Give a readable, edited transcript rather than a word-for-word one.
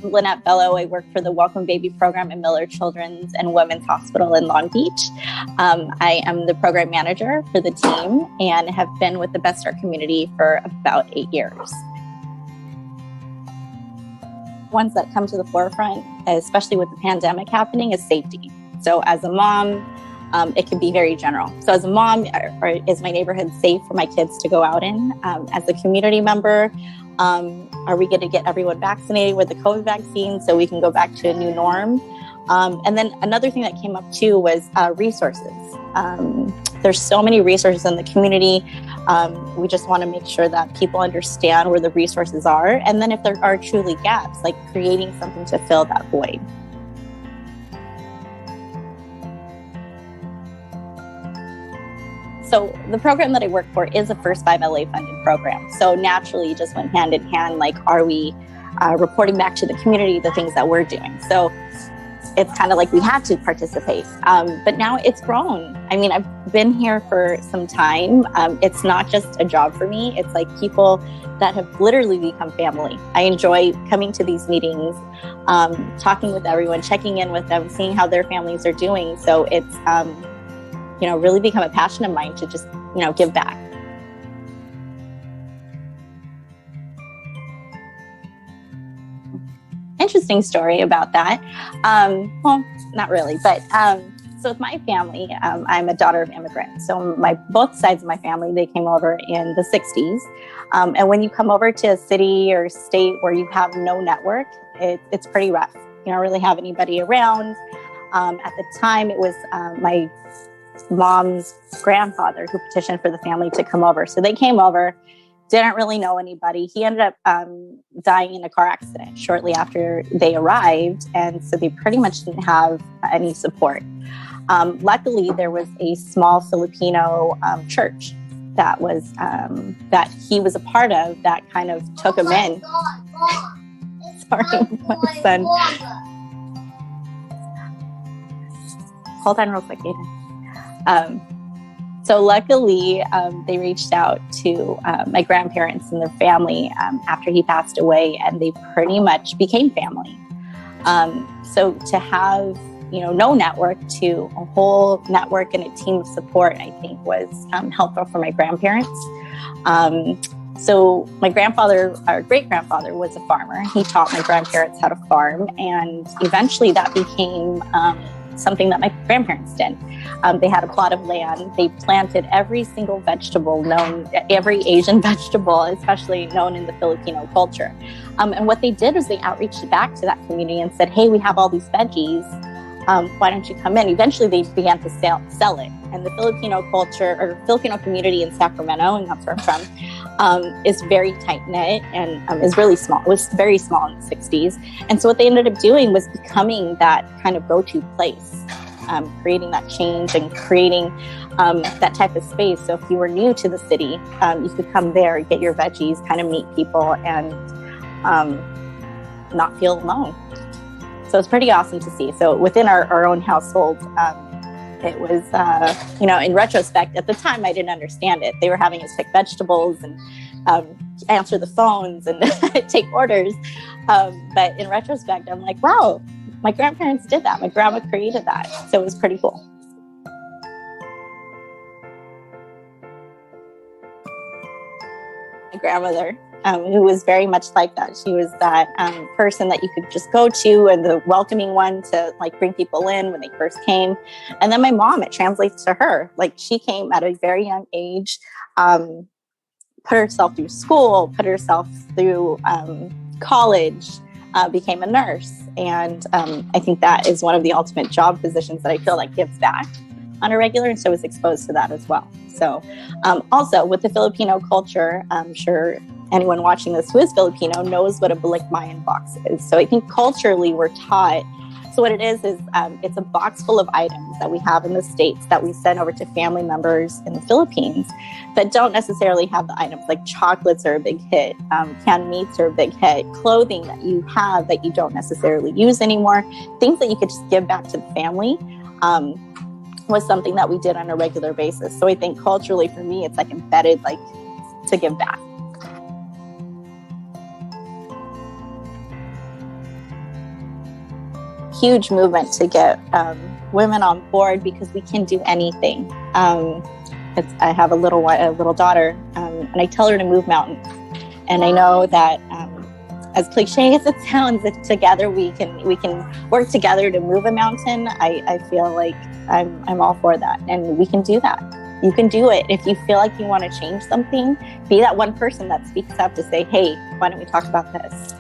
Lynnette Bello. I work for the Welcome Baby program in Miller Children's and Women's Hospital in Long Beach. I am the program manager for the team and have been with the Best Start community for about 8 years. Ones that come to the forefront, especially with the pandemic happening, is safety. So as a mom, it can be very general. So as a mom, is my neighborhood safe for my kids to go out in? As a community member, are we going to get everyone vaccinated with the COVID vaccine so we can go back to a new norm? And then another thing that came up too was resources. There's so many resources in the community. We just want to make sure that people understand where the resources are. And then if there are truly gaps, like creating something to fill that void. So the program that I work for is a First 5 LA funded program. So naturally just went hand in hand, like, are we reporting back to the community the things that we're doing? So it's kind of like we had to participate. But now it's grown. I mean, I've been here for some time. It's not just a job for me. It's like people that have literally become family. I enjoy coming to these meetings, talking with everyone, checking in with them, seeing how their families are doing. So it's, really become a passion of mine to just, give back. Interesting story about that. Well, not really, but so with my family, I'm a daughter of immigrants. So both sides of my family, they came over in the 60s. And when you come over to a city or state where you have no network, it's pretty rough. You don't really have anybody around. At the time, it was my mom's grandfather who petitioned for the family to come over. So they came over, didn't really know anybody. He ended up dying in a car accident shortly after they arrived. And so they pretty much didn't have any support. Luckily, there was a small Filipino church that was that he was a part of that kind of took him in. Sorry, my son. Hold on real quick, Aiden. So luckily, they reached out to my grandparents and their family after he passed away, and they pretty much became family. So to have, no network to a whole network and a team of support, I think was helpful for my grandparents. So my great-grandfather was a farmer. He taught my grandparents how to farm, and eventually that became something that my grandparents did. They had a plot of land. They planted every single vegetable known, every Asian vegetable, especially known in the Filipino culture. And what they did was they outreached back to that community and said, hey, we have all these veggies. Why don't you come in? Eventually, they began to sell it. And the Filipino culture or Filipino community in Sacramento, and that's where I'm from, is very tight-knit and is really small. It was very small in the 60s. And so what they ended up doing was becoming that kind of go-to place, creating that change and creating that type of space. So if you were new to the city, you could come there, get your veggies, kind of meet people, and not feel alone. So it's pretty awesome to see. So within our own household, it was, in retrospect, at the time, I didn't understand it. They were having us pick vegetables and answer the phones and take orders. But in retrospect, I'm like, wow, my grandparents did that. My grandma created that. So it was pretty cool. My grandmother, who was very much like that. She was that person that you could just go to and the welcoming one to bring people in when they first came. And then my mom, it translates to her. She came at a very young age, put herself through school, put herself through college, became a nurse. And I think that is one of the ultimate job positions that I feel like gives back on a regular. And so I was exposed to that as well. So also with the Filipino culture, I'm sure anyone watching this who is Filipino knows what a balikbayan box is. So I think culturally we're taught. So what it is it's a box full of items that we have in the States that we send over to family members in the Philippines that don't necessarily have the items. Like chocolates are a big hit, canned meats are a big hit, clothing that you have that you don't necessarily use anymore, things that you could just give back to the family. Was something that we did on a regular basis. So I think culturally for me, it's embedded to give back. huge movement to get women on board, because we can do anything. I have a little daughter, and I tell her to move mountains. And I know that as cliche as it sounds, if together we can work together to move a mountain, I feel like I'm all for that, and we can do that. You can do it. If you feel like you want to change something, be that one person that speaks up to say, hey, why don't we talk about this?